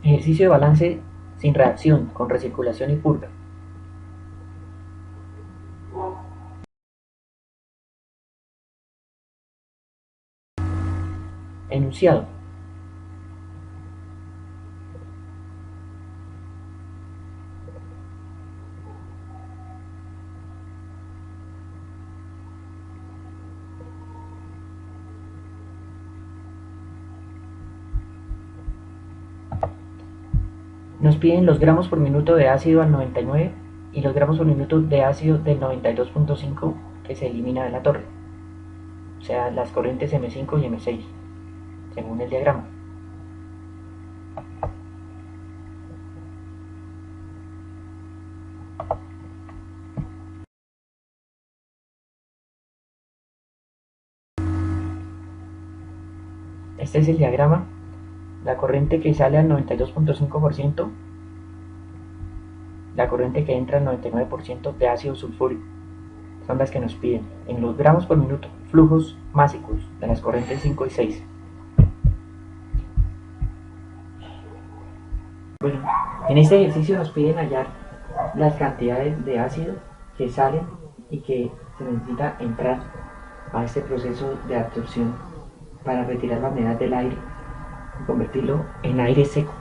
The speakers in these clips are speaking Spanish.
Ejercicio de balance sin reacción, con recirculación y purga. Enunciado. Nos piden los gramos por minuto de ácido al 99 y los gramos por minuto de ácido del 92.5 que se elimina de la torre, o sea, las corrientes M5 y M6, según el diagrama. Este es el diagrama. La corriente que sale al 92.5%, la corriente que entra al 99% de ácido sulfúrico, son las que nos piden en los gramos por minuto, flujos másicos de las corrientes 5 y 6. Bueno, en este ejercicio nos piden hallar las cantidades de ácido que salen y que se necesita entrar a este proceso de absorción para retirar la humedad del aire y convertirlo en aire seco.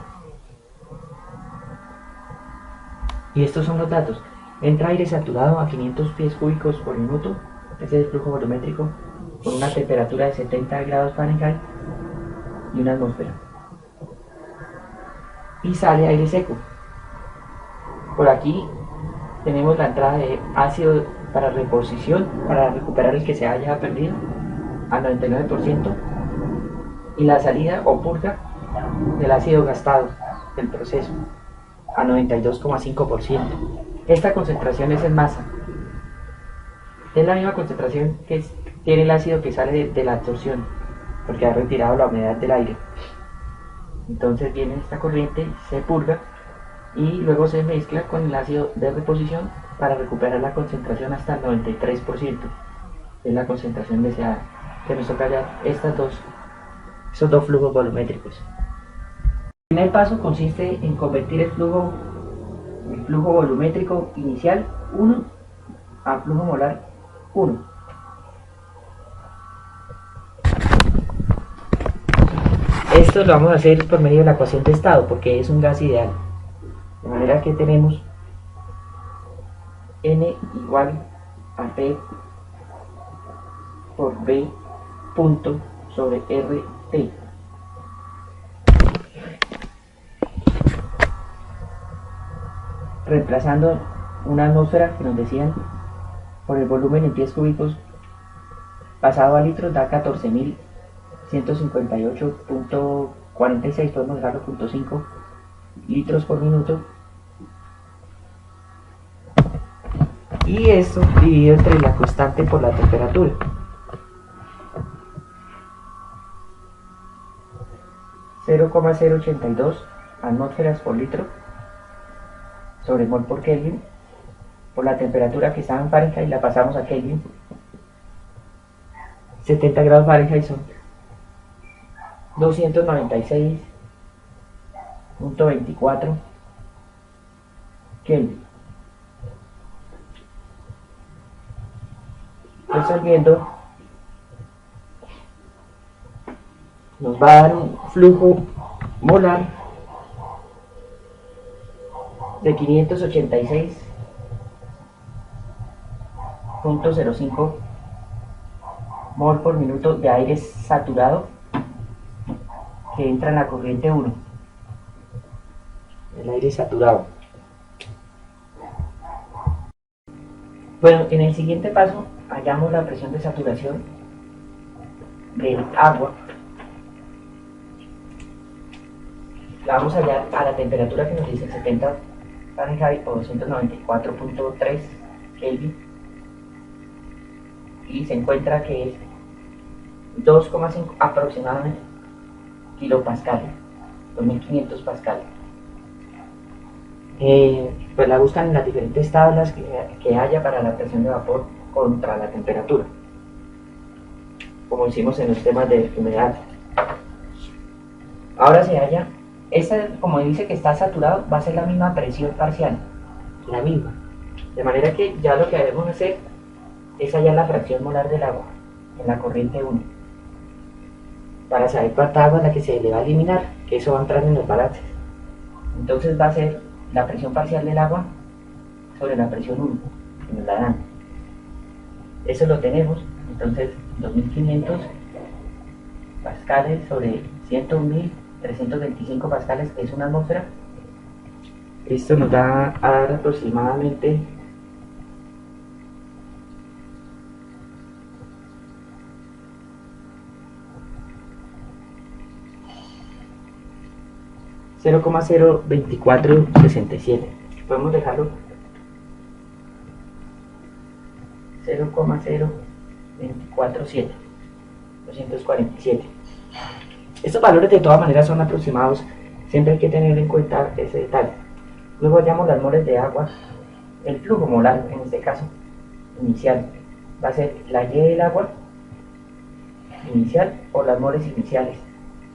Y estos son los datos. Entra aire saturado a 500 pies cúbicos por minuto, ese es el flujo volumétrico, con una temperatura de 70 grados Fahrenheit y una atmósfera. Y sale aire seco. Por aquí tenemos la entrada de ácido para reposición, para recuperar el que se haya perdido al 99%, y la salida o purga del ácido gastado del proceso a 92,5%. Esta concentración es en masa. Es la misma concentración que tiene el ácido que sale de la absorción, porque ha retirado la humedad del aire. Entonces viene esta corriente, se purga y luego se mezcla con el ácido de reposición para recuperar la concentración hasta el 93%. Es la concentración deseada. Que nos toca hallar esos dos flujos volumétricos. El primer paso consiste en convertir el flujo volumétrico inicial 1 a flujo molar 1. Esto lo vamos a hacer por medio de la ecuación de estado, porque es un gas ideal. De manera que tenemos N igual a P por B punto sobre RT. Reemplazando una atmósfera que nos decían por el volumen en pies cúbicos pasado a litros da 14.158.46, podemos dejarlo 0.5 litros por minuto, y esto dividido entre la constante por la temperatura. (0,082 atmósferas por litro sobre mol por Kelvin, por la temperatura que estaba en Fahrenheit la pasamos a Kelvin. 70 grados Fahrenheit son 296.24 Kelvin. Resolviendo nos va a dar un flujo molar de 586.05 mol por minuto de aire saturado que entra en la corriente 1. El aire saturado. Bueno, en el siguiente paso hallamos la presión de saturación del agua. La vamos a hallar a la temperatura que nos dice 70 Fahrenheit o 294.3 Kelvin, y se encuentra que es 2,5 aproximadamente kilopascales, 2500 pascales. Pues la buscan en las diferentes tablas que haya para la presión de vapor contra la temperatura, como hicimos en los temas de humedad. Ahora se halla esta, como dice que está saturado, va a ser la misma presión parcial, la misma. De manera que ya lo que debemos hacer es hallar la fracción molar del agua en la corriente 1, para saber cuánta agua es la que se le va a eliminar, que eso va a entrar en los balances. Entonces va a ser la presión parcial del agua sobre la presión 1, que nos la dan. Eso lo tenemos, entonces 2500 pascales sobre 101.325 pascales, que es una atmósfera. Esto nos va a dar aproximadamente 0,02467. Podemos dejarlo 0,0247, 247. Estos valores de todas maneras son aproximados, siempre hay que tener en cuenta ese detalle. Luego hallamos las moles de agua, el flujo molar, en este caso inicial, va a ser la Y del agua inicial o las moles iniciales.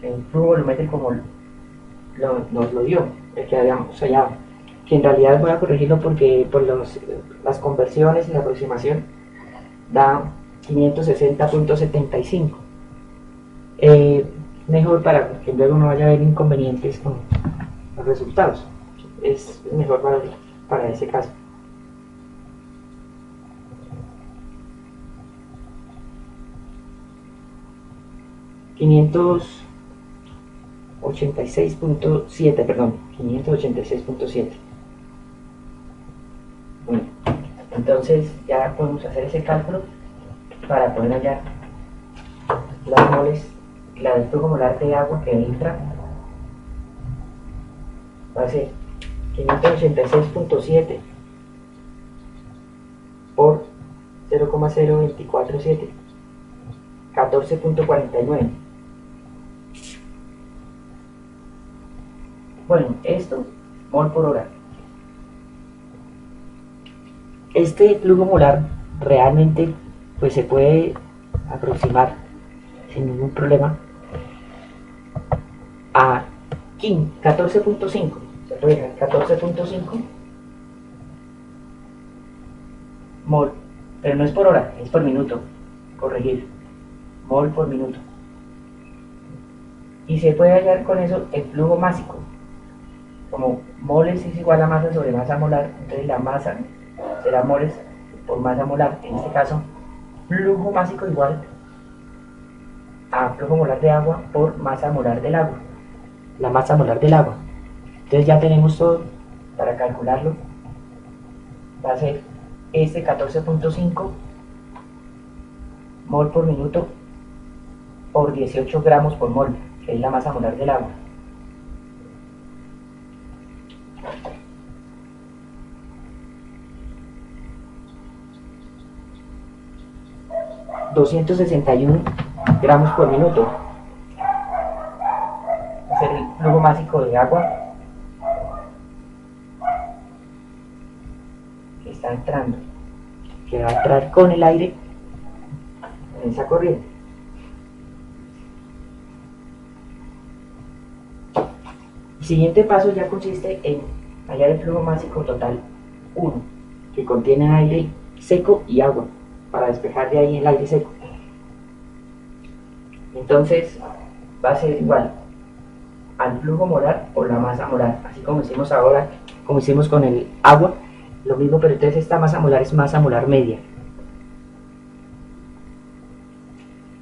El flujo volumétrico nos lo dio, el que habíamos hallado, que en realidad voy a corregirlo porque por las conversiones y la aproximación da 560.75. Mejor para que luego no vaya a haber inconvenientes con los resultados, es mejor para ese caso. perdón, 586.7. Bueno, entonces ya podemos hacer ese cálculo para poder hallar las moles, la del flujo molar de agua que entra. Va a ser 586.7 por 0,0247, 14.49. Bueno, esto, mol por hora. Este flujo molar realmente pues se puede aproximar sin ningún problema a 14.5. Se puede 14.5 mol, pero no es por hora, es por minuto. Corregir, mol por minuto. Y se puede hallar con eso el flujo másico. Como moles es igual a masa sobre masa molar, entonces la masa será moles por masa molar. En este caso, flujo másico igual a flujo molar de agua por masa molar del agua. La masa molar del agua. Entonces ya tenemos todo para calcularlo. Va a ser este 14.5 mol por minuto por 18 gramos por mol, que es la masa molar del agua. ...261 gramos por minuto. Es el flujo másico de agua que está entrando, que va a entrar con el aire en esa corriente. El siguiente paso ya consiste en hallar el flujo másico total 1, que contiene aire seco y agua, para despejar de ahí el aire seco. Entonces va a ser igual al flujo molar por la masa molar, así como hicimos ahora, como hicimos con el agua, lo mismo, pero entonces esta masa molar es masa molar media.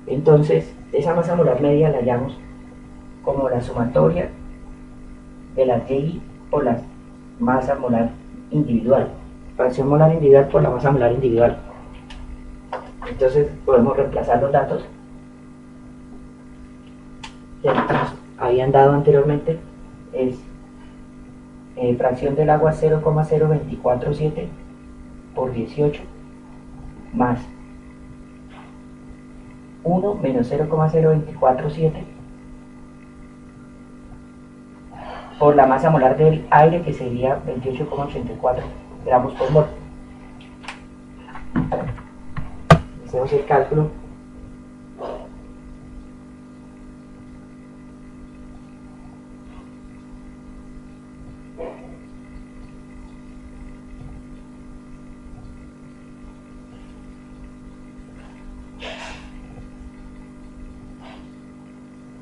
Entonces esa masa molar media la hallamos como la sumatoria de las Y por la masa molar individual, fracción molar individual por la masa molar individual. Entonces podemos reemplazar los datos que nos habían dado anteriormente. Es fracción del agua 0,0247 por 18 más 1 menos 0,0247 por la masa molar del aire, que sería 28,84 gramos por mol. Hacemos el cálculo.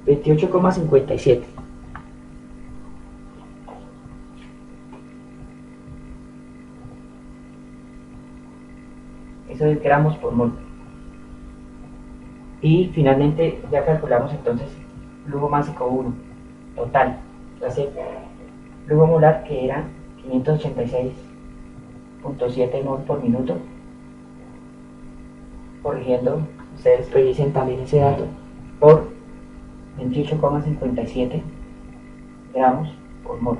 28,57. Eso es gramos por mol. Y finalmente ya calculamos entonces flujo másico 1 total, va a ser flujo molar, que era 586,7 mol por minuto. Corrigiendo, ustedes revisen también ese dato, por 28,57 gramos por mol.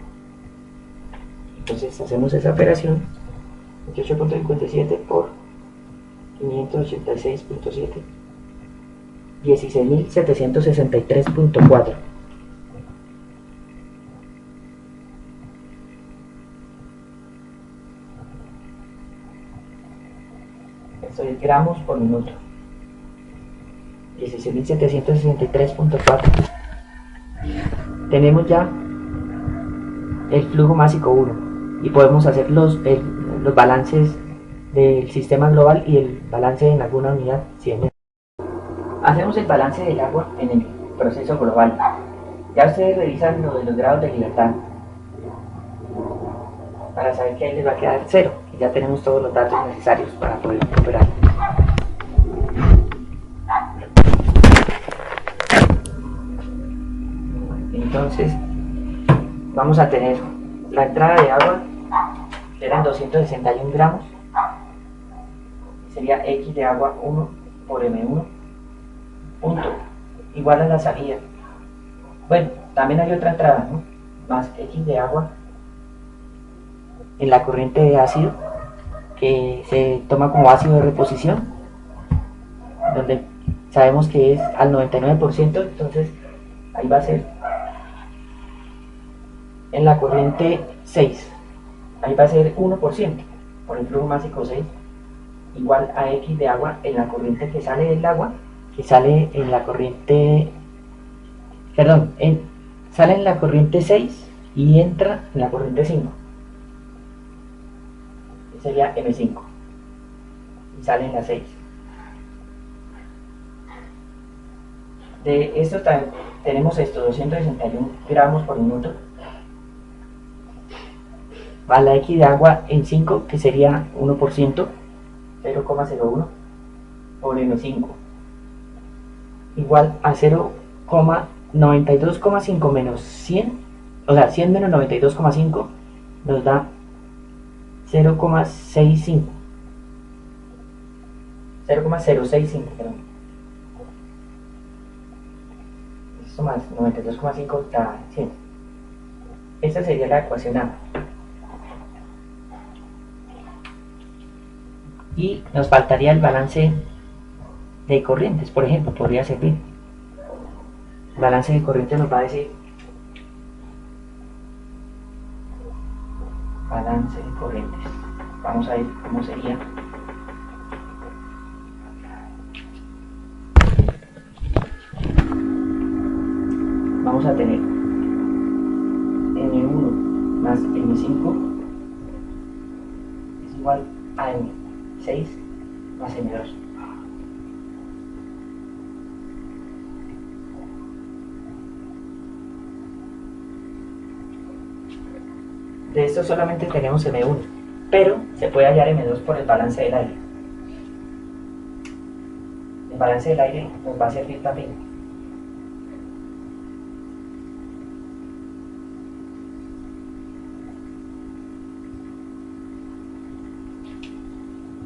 Entonces hacemos esa operación: 28,57 por 586,7, 16.763,4. Esto es gramos por minuto. 16.763,4. Tenemos ya el flujo másico 1 y podemos hacer los balances del sistema global y el balance en alguna unidad. Hacemos el balance del agua en el proceso global. Ya ustedes revisan lo de los grados de libertad para saber que ahí les va a quedar 0, y ya tenemos todos los datos necesarios para poder operar. Entonces vamos a tener la entrada de agua, que eran 261 gramos, sería X de agua 1 por M1, punto, igual a la salida. Bueno, también hay otra entrada, ¿no? Más X de agua en la corriente de ácido, que se toma como ácido de reposición, donde sabemos que es al 99%, entonces ahí va a ser en la corriente 6, ahí va a ser 1% por el flujo másico 6, igual a X de agua en la corriente que sale del agua, que sale en la corriente, perdón, sale en la corriente 6 y entra en la corriente 5, que sería M5, y sale en la 6. De esto también tenemos esto, 261 gramos por minuto, a la X de agua en 5, que sería 1%, 0,01 por M5, igual a 0,92,5 menos 100, o sea, 100 menos 92,5 nos da 0,65, 0,065, perdón. Esto más 92,5 da 100. Esta sería la ecuación A. Y nos faltaría el balance de corrientes, por ejemplo, podría servir. El balance de corrientes nos va a decir balance de corrientes. Vamos a ver cómo sería. Vamos a tener M1 más M5 es igual a M6 más M2. De esto solamente tenemos M1, pero se puede hallar M2 por el balance del aire. El balance del aire nos va a servir también.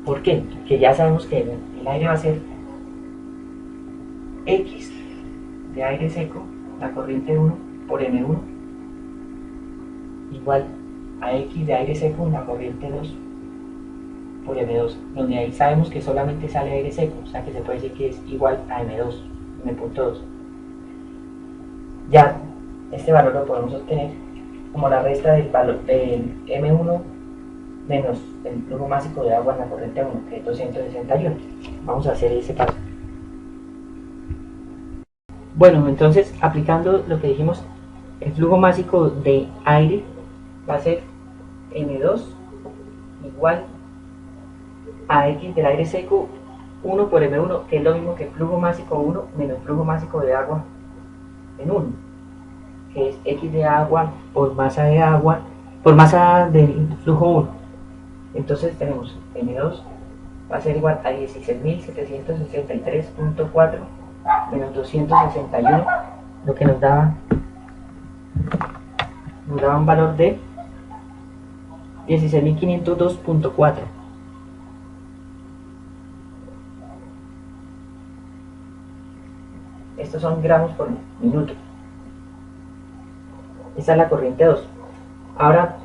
¿Por qué? Porque ya sabemos que el aire va a ser X de aire seco, la corriente 1 por M1, igual a X de aire seco en la corriente 2 por M2, donde ahí sabemos que solamente sale aire seco, o sea que se puede decir que es igual a M2, M.2. Ya este valor lo podemos obtener como la resta del valor del M1 menos el flujo másico de agua en la corriente 1, que es 261. Vamos a hacer ese paso. Bueno, entonces aplicando lo que dijimos, el flujo másico de aire va a ser M2 igual a X del aire seco 1 por M1, que es lo mismo que flujo másico 1 menos flujo másico de agua en 1, que es X de agua por masa del flujo 1. Entonces tenemos M2 va a ser igual a 16.763.4 menos 261, lo que nos daba un valor de 16.502.4. Estos son gramos por minuto. Esta es la corriente 2. Ahora,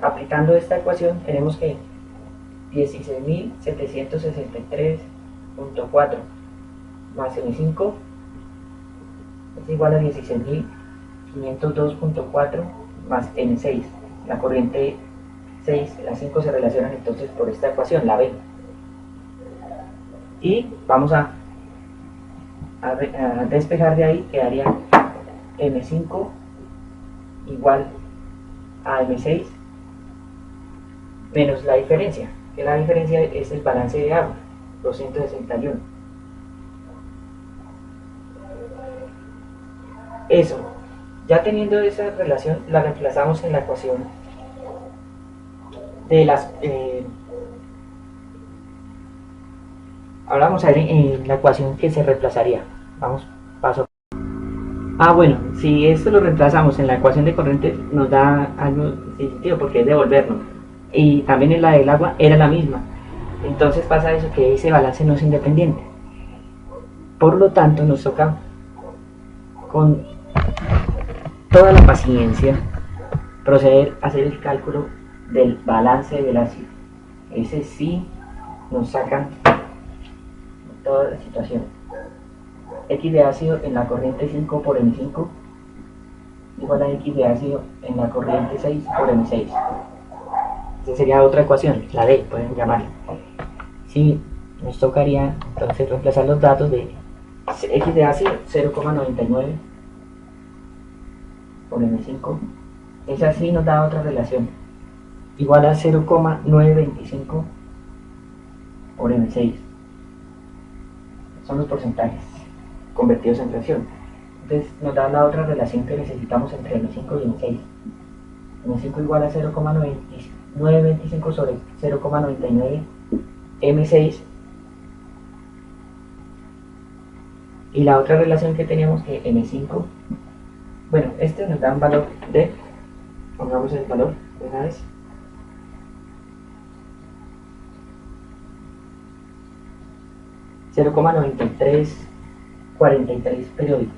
aplicando esta ecuación, tenemos que 16.763.4 más M5 es igual a 16.502.4 más M6. La corriente 6, las 5 se relacionan entonces por esta ecuación, la B. Y vamos a despejar de ahí, quedaría M5 igual a M6 menos la diferencia, que la diferencia es el balance de agua, 261. Eso, ya teniendo esa relación, la reemplazamos en la ecuación de las... ahora vamos a ver en la ecuación que se reemplazaría. Vamos paso. Bueno, si esto lo reemplazamos en la ecuación de corriente, nos da algo sin sentido porque es devolvernos. Y también en la del agua era la misma. Entonces pasa eso, que ese balance no es independiente. Por lo tanto, nos toca con toda la paciencia proceder a hacer el cálculo del balance del ácido. Ese sí nos sacan toda la situación. X de ácido en la corriente 5 por M5 igual a X de ácido en la corriente 6 por M6. Esa sería otra ecuación, la D, pueden llamarla. Sí, nos tocaría entonces reemplazar los datos de X de ácido 0,99 por M5. Esa sí nos da otra relación, igual a 0,925 por M6. Son los porcentajes convertidos en fracción. Entonces nos da la otra relación que necesitamos entre M5 y M6. M5 igual a 0,925 sobre 0,99 M6. Y la otra relación que teníamos que M5, bueno, este nos da un valor de, pongamos el valor de una vez, 0,9343 periódico.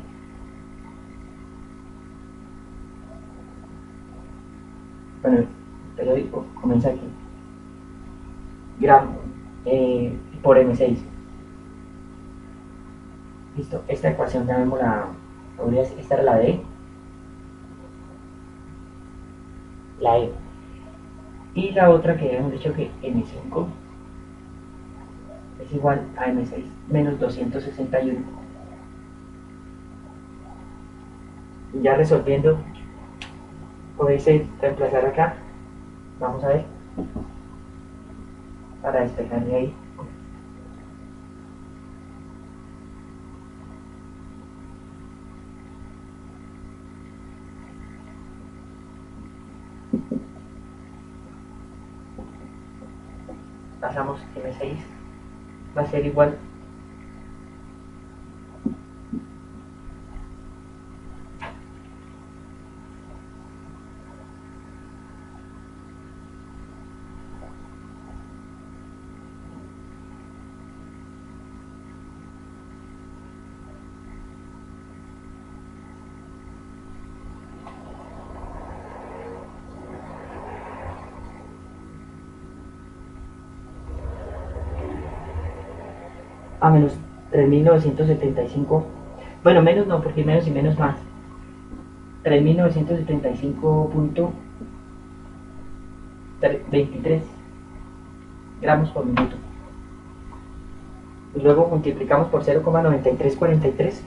Bueno, el periódico comienza aquí. Gramo por M6. Listo, esta ecuación llamémosla, esta era la D, la E. Y la otra que habíamos dicho que M5 es igual a M6 menos 261. Y ya resolviendo, podéis reemplazar acá. Vamos a ver, para despejar de ahí. Pasamos M6 va a ser igual a menos 3.975. Bueno, menos no, porque menos y menos más. 3.975.23 gramos por minuto. Y luego multiplicamos por 0,9343.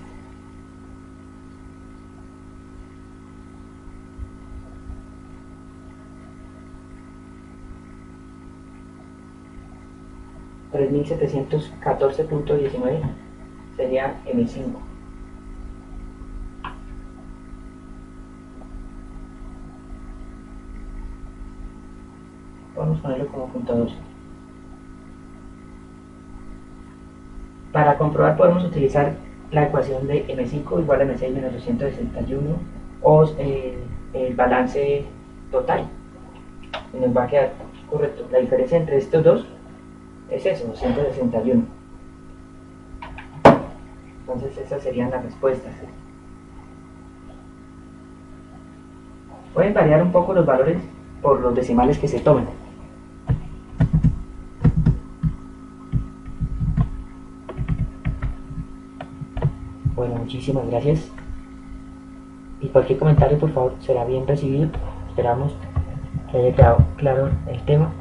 $3.714.19 sería M5. Podemos ponerlo como punto 2. Para comprobar podemos utilizar la ecuación de M5 igual a M6 menos 261 o el balance total. Y nos va a quedar correcto. La diferencia entre estos dos es eso, 261. Entonces esas serían las respuestas. Pueden variar un poco los valores por los decimales que se tomen. Bueno, muchísimas gracias. Y cualquier comentario, por favor, será bien recibido. Esperamos que haya quedado claro el tema.